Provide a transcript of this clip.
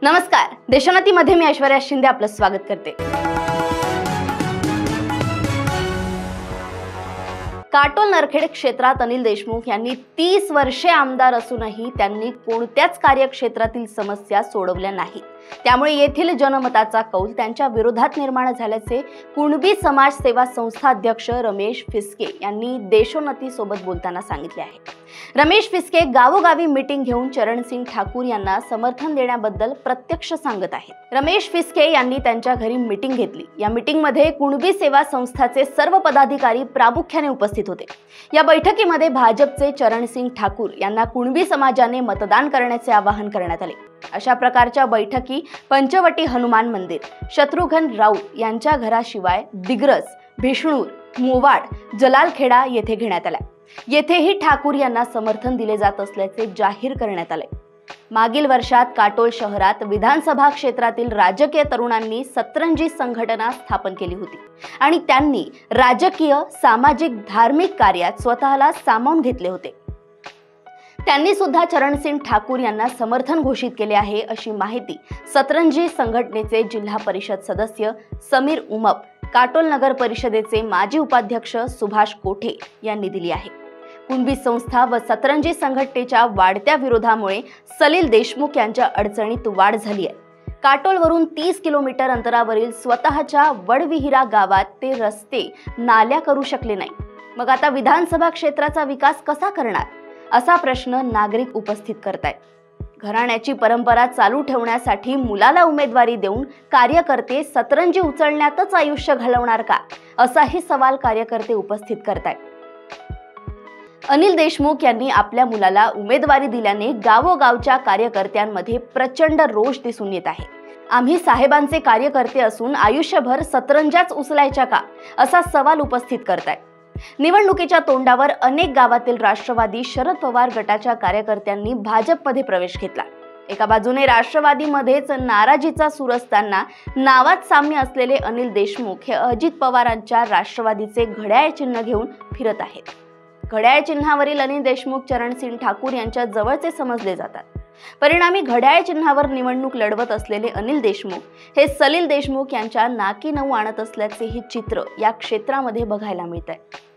नमस्कार, देशोन्नतीमध्ये मी ऐश्वर्या शिंदे आपलं स्वागत करते। काटोल नरखेड क्षेत्रात अनिल देशमुख यांनी 30 वर्षे आमदार असूनही त्यांनी कोणत्याच कार्यक्षेत्रातील समस्या सोडवल्या नाहीत। त्यामुळे येथील जनमताचा कौल त्यांच्या विरोधात निर्माण झाल्याचे कुणबी समाज सेवा संस्था अध्यक्ष रमेश फिसके यांनी देशोन्नती सोबत बोलताना सांगितले आहे। रमेश फिसके गावोगावी मीटिंग घेऊन चरणसिंग ठाकूर यांना समर्थन देण्याबद्दल प्रत्यक्ष सांगत आहेत। रमेश फिसके यांनी त्यांच्या घरी मीटिंग घेतली। या मीटिंगमध्ये कुणबी सेवा संस्थाचे सर्व पदाधिकारी प्रामुख्याने उपस्थित होते। या बैठकीमध्ये भाजपचे चरणसिंग ठाकूर यांना कुणबी समाजाने मतदान करण्याचे आवाहन करण्यात आले। अशा प्रकारच्या बैठकी पंचवटी हनुमान मंदिर, शत्रुघ्न राऊत यांच्या घराशिवाय दिग्रस, भिष्णूर, मोवाड, जलालखेडा येथे घेण्यात आल्या। येथेही ठाकूर यांना समर्थन दिले जात असल्याचे जाहीर करण्यात आले। मागील वर्षात काटोल शहरात विधानसभा क्षेत्रातील राजकीय तरुणांनी सतरंजी संघटना स्थापन केली होती आणि त्यांनी राजकीय, सामाजिक, धार्मिक कार्यात स्वतःला सामावून घेतले होते। त्यांनी सुद्धा चरणसिंग ठाकूर यांना समर्थन घोषित केले आहे, अशी माहिती सतरंजी संघटनेचे जिल्हा परिषद सदस्य समीर उमप, काटोल नगर परिषदेचे माजी उपाध्यक्ष सुभाष कोठे यांनी दिली आहे। कुणबी संस्था व सतरंजी संघटनेच्या वाढत्या विरोधामुळे सलील देशमुख यांच्या अडचणीत वाढ झाली आहे। काटोलवरून 30 किलोमीटर अंतरावरील स्वतःच्या वडविहिरा गावात ते रस्ते, नाल्या करू शकले नाही। मग आता विधानसभा क्षेत्राचा विकास कसा करणार, असा प्रश्न नागरिक उपस्थित करतायत। घराण्याची परंपरा चालू ठेवण्यासाठी मुलाला उमेदवारी देऊन कार्यकर्ते सतरंजी उचलण्यातच आयुष्य घालवणार का, असाही सवाल कार्यकर्ते उपस्थित करतायत। अनिल देशमुख यांनी आपल्या मुलाला उमेदवारी दिल्याने गावोगावच्या कार्यकर्त्यांमध्ये प्रचंड रोष दिसून येत आहे। आम्ही साहेबांचे कार्यकर्ते असून आयुष्यभर सतरंजाच उचलायच्या का, असा सवाल उपस्थित करतायत। निवडणुकीच्या तोंडावर अनेक गावातील राष्ट्रवादी शरद पवार गटाच्या कार्यकर्त्यांनी भाजपमध्ये प्रवेश घेतला। एका बाजूने राष्ट्रवादीमध्येच नाराजीचा सूर असताना नावात साम्य असलेले अनिल देशमुख हे अजित पवारांच्या राष्ट्रवादीचे घड्याळ चिन्ह घेऊन फिरत आहेत। घड्याळ चिन्हावरील अनिल देशमुख चरणसिंग ठाकूर यांच्या जवळचे समजले जातात। परिणामी घड्याळ चिन्हावर निवडणूक लढवत असलेले अनिल देशमुख हे सलील देशमुख यांच्या नाकी नऊ आणत असल्याचे हे चित्र या क्षेत्रामध्ये बघायला मिळत आहे।